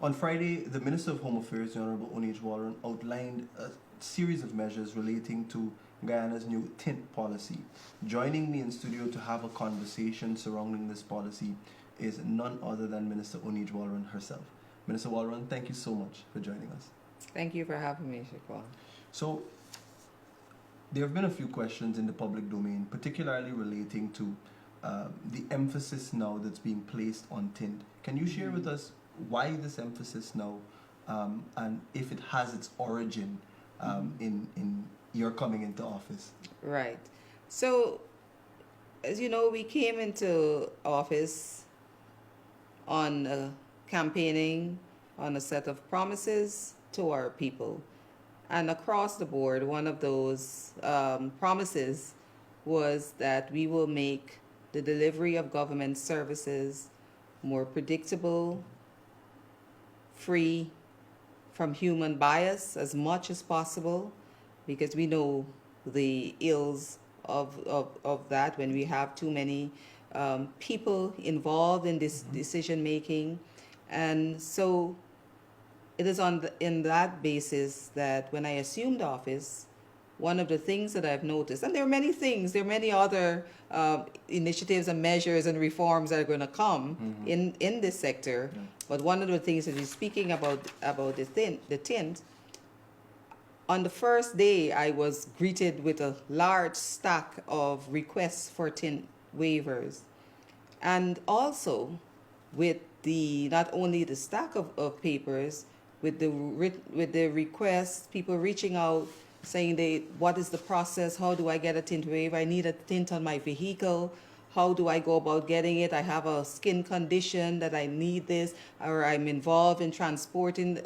On Friday, the Minister of Home Affairs, the Honorable Oneidge Walrond, outlined a series of measures relating to Guyana's new Tint policy. Joining me in studio to have a conversation surrounding this policy is none other than Minister Oneidge Walrond herself. Minister Walrond, thank you so much for joining us. Thank you for having me, Shaquan. So, there have been a few questions in the public domain, particularly relating to the emphasis now that's being placed on tint. Can you share with us why this emphasis now, and if it has its origin in your coming into office? Right. So, as you know, we came into office on campaigning on a set of promises to our people. And across the board, one of those promises was that we will make the delivery of government services more predictable, free from human bias as much as possible, because we know the ills of that when we have too many people involved in this decision making. And so it is in that basis that when I assumed office, one of the things that I've noticed, and there are many things, there are many other initiatives and measures and reforms that are going to come in this sector, but one of the things that is speaking about the tint, on the first day I was greeted with a large stack of requests for tint waivers, and also with not only the stack of papers, with the requests, people reaching out saying what is the process, how do I get a tint waiver, I need a tint on my vehicle, how do I go about getting it, I have a skin condition that I need this, or I'm involved in transporting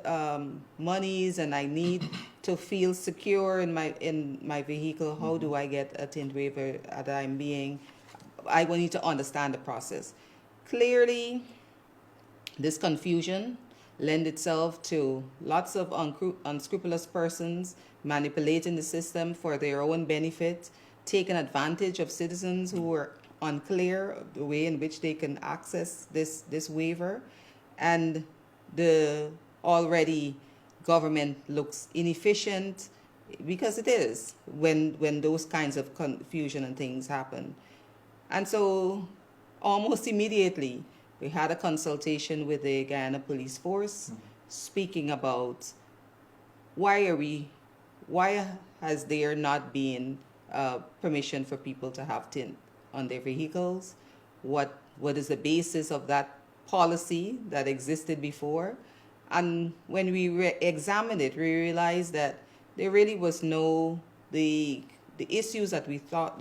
monies and I need to feel secure in my vehicle, how do I get a tint waiver that I will need to understand the process. Clearly, this confusion lend itself to lots of unscrupulous persons manipulating the system for their own benefit, taking advantage of citizens who are unclear of the way in which they can access this waiver. And the already government looks inefficient, because it is when those kinds of confusion and things happen. And so almost immediately, we had a consultation with the Guyana Police Force speaking about why has there not been permission for people to have tint on their vehicles? What is the basis of that policy that existed before? And when we examined it, we realized that there really was the issues that we thought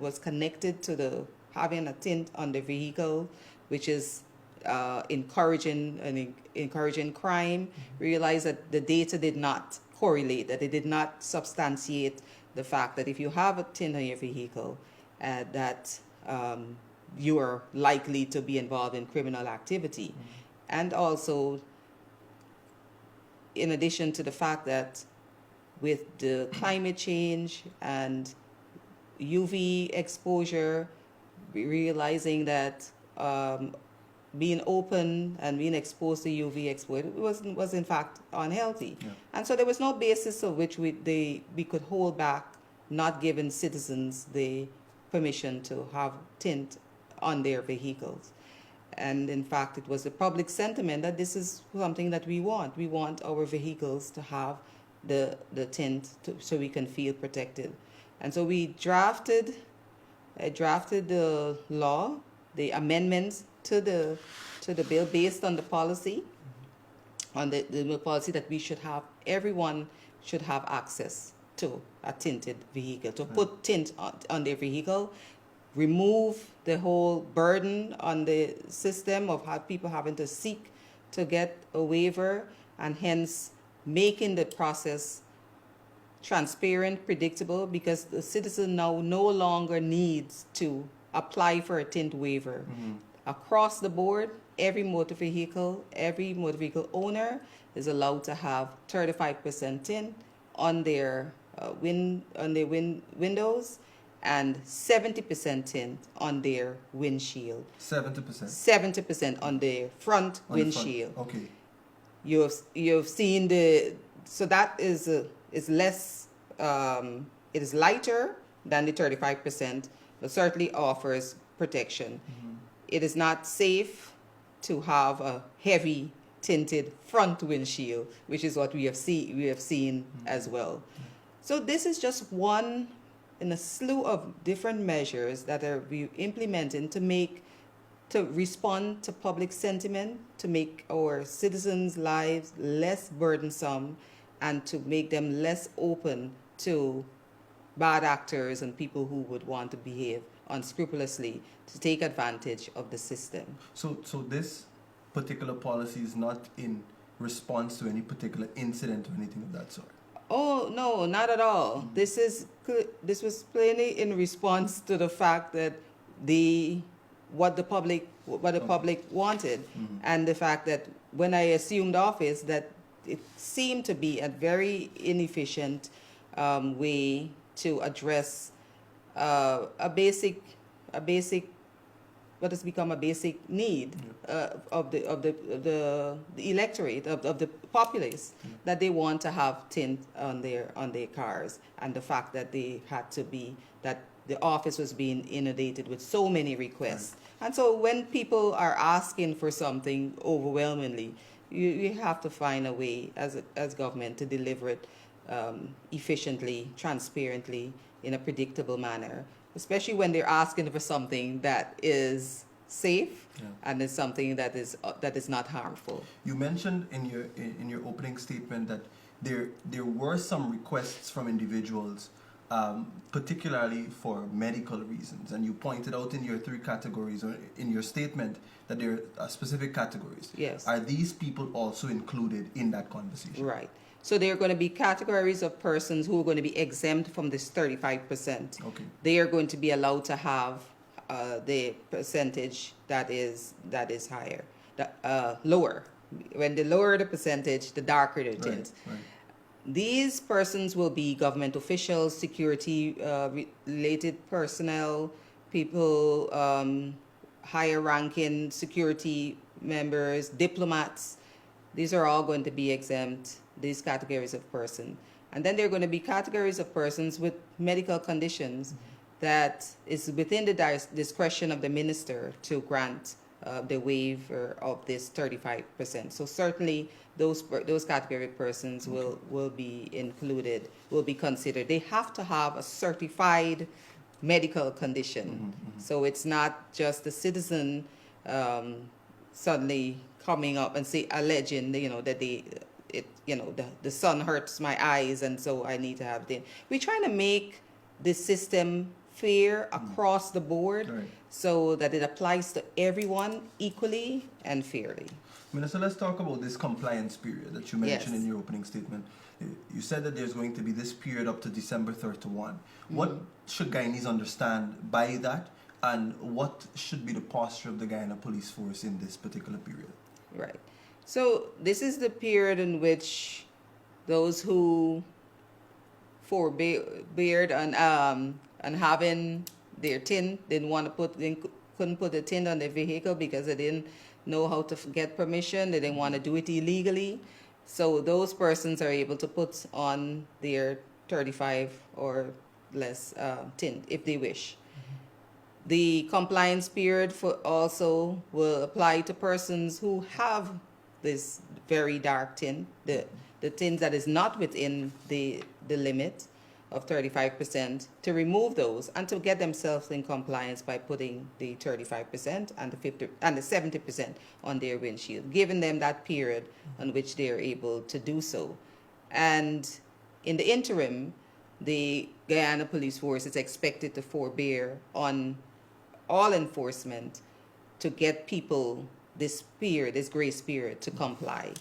was connected to the having a tint on the vehicle, which is encouraging crime. Realize that the data did not correlate, that it did not substantiate the fact that if you have a tint on your vehicle, that you are likely to be involved in criminal activity. And also, in addition to the fact that with the climate change and UV exposure, realizing that being open and being exposed to UV exposure was in fact unhealthy. Yeah. And so there was no basis of which we could hold back not giving citizens the permission to have tint on their vehicles. And in fact, it was the public sentiment that this is something that we want. We want our vehicles to have the tint so we can feel protected. And so we drafted the law, the amendments to the bill based on the policy, on the policy that everyone should have access to a tinted vehicle, to put tint on their vehicle, remove the whole burden on the system of people having to seek to get a waiver, and hence making the process transparent, predictable, because the citizen now no longer needs to apply for a tint waiver. Across the board, every motor vehicle owner is allowed to have 35% tint on their windows and 70% tint on their windshield. 70%? 70% on their front windshield. Okay. you've seen so that is less, it is lighter than the 35%, but certainly offers protection. It is not safe to have a heavy tinted front windshield, which is what we have seen as well. So this is just one in a slew of different measures that are we implementing to respond to public sentiment, to make our citizens' lives less burdensome, and to make them less open to bad actors and people who would want to behave unscrupulously to take advantage of the system. So this particular policy is not in response to any particular incident or anything of that sort? Oh no, not at all. This was plainly in response to the fact that what the public wanted, and the fact that when I assumed office, that it seemed to be a very inefficient way to address a basic what has become a basic need of the electorate, of the populace, that they want to have tint on their cars, and the fact that that the office was being inundated with so many requests. And so when people are asking for something overwhelmingly, you have to find a way as government to deliver it efficiently, transparently, in a predictable manner, especially when they're asking for something that is safe and is something that is not harmful. You mentioned in your opening statement that there were some requests from individuals, particularly for medical reasons, and you pointed out in your 3 categories, or in your statement, that there are specific categories. Yes. Are these people also included in that conversation? Right. So there are going to be categories of persons who are going to be exempt from this 35%. Okay. They are going to be allowed to have the percentage that is higher, lower. When the lower the percentage, the darker the tint. Right. These persons will be government officials, security related personnel, people, higher ranking security members, diplomats. These are all going to be exempt, these categories of person. And then there are going to be categories of persons with medical conditions that is within the discretion of the minister to grant the waiver of this 35%. So certainly those category of persons will be included, will be considered. They have to have a certified medical condition. So it's not just the citizen suddenly coming up and alleging, that the sun hurts my eyes and so I need to have it. We're trying to make the system fair across the board, so that it applies to everyone equally and fairly. Minister, let's talk about this compliance period that you mentioned in your opening statement. You said that there's going to be this period up to December 31. What should Guyanese understand by that, and what should be the posture of the Guyana Police Force in this particular period? Right. So this is the period in which those who forbeared on having their tint, couldn't put the tint on their vehicle because they didn't know how to get permission. They didn't want to do it illegally. So those persons are able to put on their 35 or less tint if they wish. The compliance period also will apply to persons who have this very dark tint, the tint that is not within the limit of 35%, to remove those and to get themselves in compliance by putting the 35% and the 70% on their windshield, giving them that period on which they are able to do so. And in the interim, the Guyana Police Force is expected to forbear on all enforcement to get people this grace period to comply.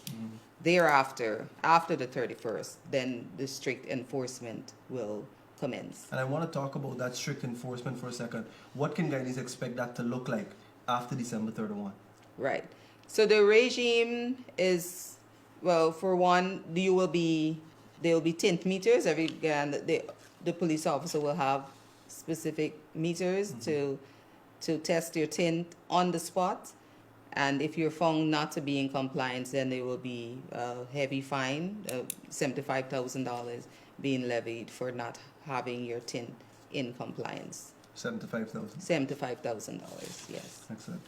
Thereafter, after the 31st, then the strict enforcement will commence. And I want to talk about that strict enforcement for a second. What can Guyanese expect that to look like after December 31? Right. So the regime is, well, for one, there will be tint meters. The police officer will have specific meters to test your tint on the spot. And if you're found not to be in compliance, then there will be a heavy fine, $75,000 being levied for not having your tint in compliance. 75,000. $75,000, yes. Excellent.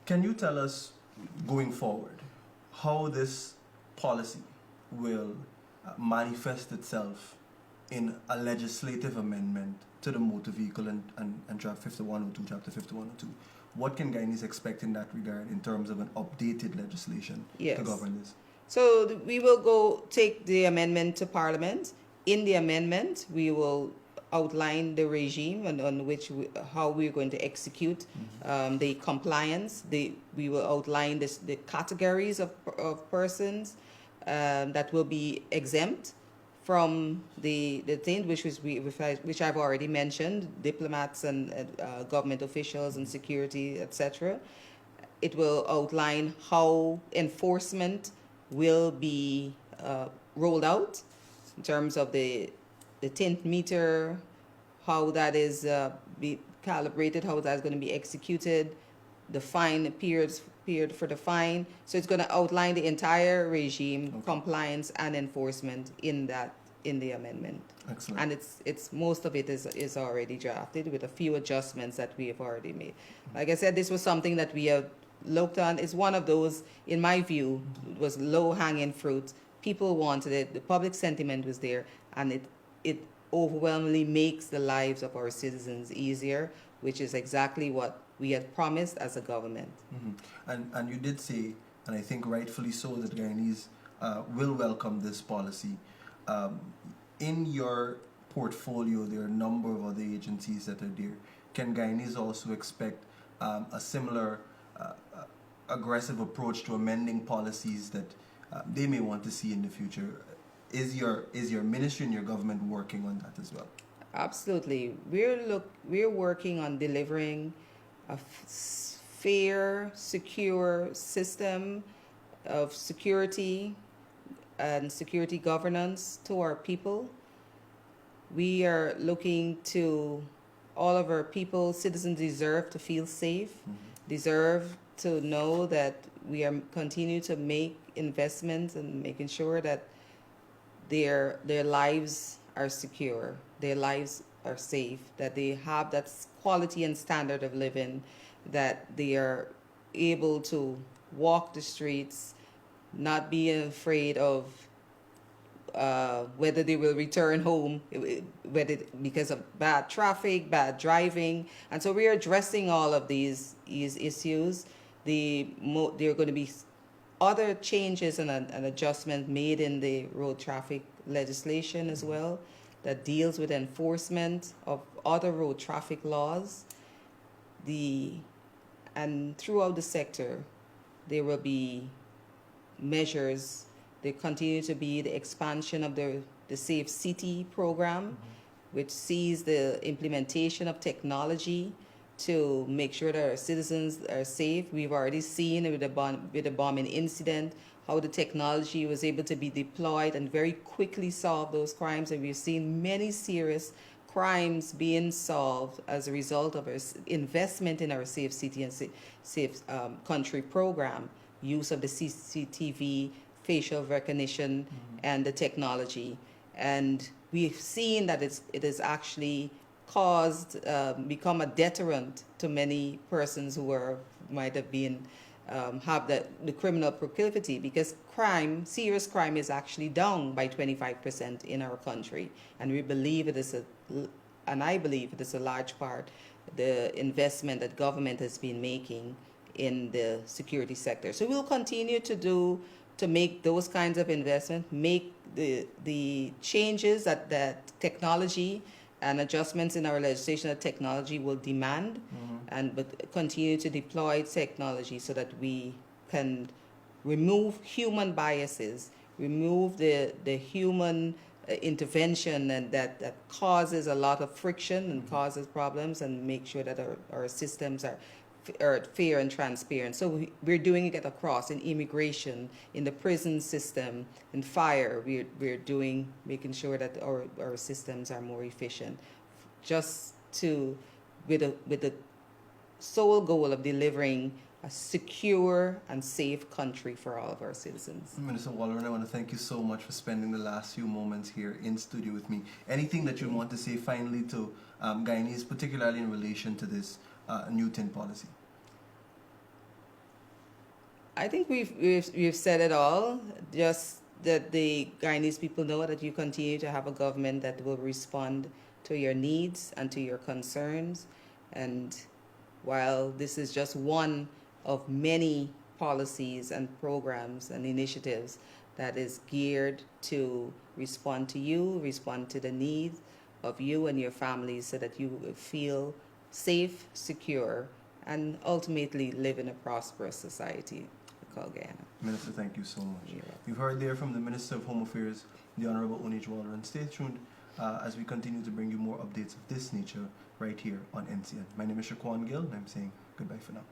Can you tell us, going forward, how this policy will manifest itself in a legislative amendment to the Motor Vehicle and Draft 5102, Chapter 5102? What can Guyanese expect in that regard in terms of an updated legislation Yes. to govern this? So we will go take the amendment to Parliament. In the amendment, we will outline the regime and on which how we're going to execute the compliance. We will outline the categories of persons that will be exempt from the thing which I've already mentioned, diplomats and government officials and security, etc. It will outline how enforcement will be rolled out in terms of the tint meter, how that is be calibrated, how that's going to be executed, the fine period for the fine. So it's going to outline the entire regime, Okay. compliance and enforcement in the amendment. Excellent. And it's most of it is already drafted with a few adjustments that we have already made. Like I said, this was something that we have looked on. It's one of those, in my view, was low-hanging fruit. People wanted it. The public sentiment was there, and it overwhelmingly makes the lives of our citizens easier, which is exactly what we had promised as a government. And you did say, and I think rightfully so, that Guyanese will welcome this policy. In your portfolio, there are a number of other agencies that are there. Can Guyanese also expect a similar aggressive approach to amending policies that they may want to see in the future? Is your ministry and your government working on that as well? Absolutely. We're working on delivering a fair, secure system of security and security governance to our people. We are looking to all of our people. Citizens deserve to feel safe, deserve to know that we are continue to make investments and making sure that their lives are secure, their lives are safe, that they have that quality and standard of living, that they are able to walk the streets, not being afraid of whether they will return home, whether because of bad traffic, bad driving. And so we are addressing all of these issues. There are going to be other changes and adjustment made in the road traffic legislation as well that deals with enforcement of other road traffic laws. And throughout the sector, there will be measures. There continue to be the expansion of the Safe City program, which sees the implementation of technology to make sure that our citizens are safe. We've already seen with the bombing incident how the technology was able to be deployed and very quickly solve those crimes, and we've seen many serious crimes being solved as a result of our investment in our Safe City and Safe Country program, use of the CCTV, facial recognition, and the technology. And we've seen that it has actually caused, become a deterrent to many persons who might have been, have the criminal proclivity, because serious crime is actually down by 25% in our country. And we believe I believe it is a large part the investment that government has been making in the security sector. So we'll continue to make those kinds of investments, make the changes that technology and adjustments in our legislation that technology will demand, but continue to deploy technology so that we can remove human biases, remove the human intervention and that causes a lot of friction and causes problems, and make sure that our systems are fair and transparent. So we're doing it across in immigration, in the prison system, in fire. We're making sure that our systems are more efficient, just with the sole goal of delivering a secure and safe country for all of our citizens. Minister Walrond, I want to thank you so much for spending the last few moments here in studio with me. Anything that you want to say finally to Guyanese, particularly in relation to this new Tint policy? I think we've said it all. Just that the Guyanese people know that you continue to have a government that will respond to your needs and to your concerns. And while this is just one of many policies and programs and initiatives that is geared to respond to you, respond to the needs of you and your families so that you will feel safe, secure, and ultimately live in a prosperous society called Guyana. Minister, thank you so much. You're welcome. You've heard there from the Minister of Home Affairs, the Honorable Oneidge Walrond. Stay tuned as we continue to bring you more updates of this nature right here on NCN. My name is Shaquan Gill, and I'm saying goodbye for now.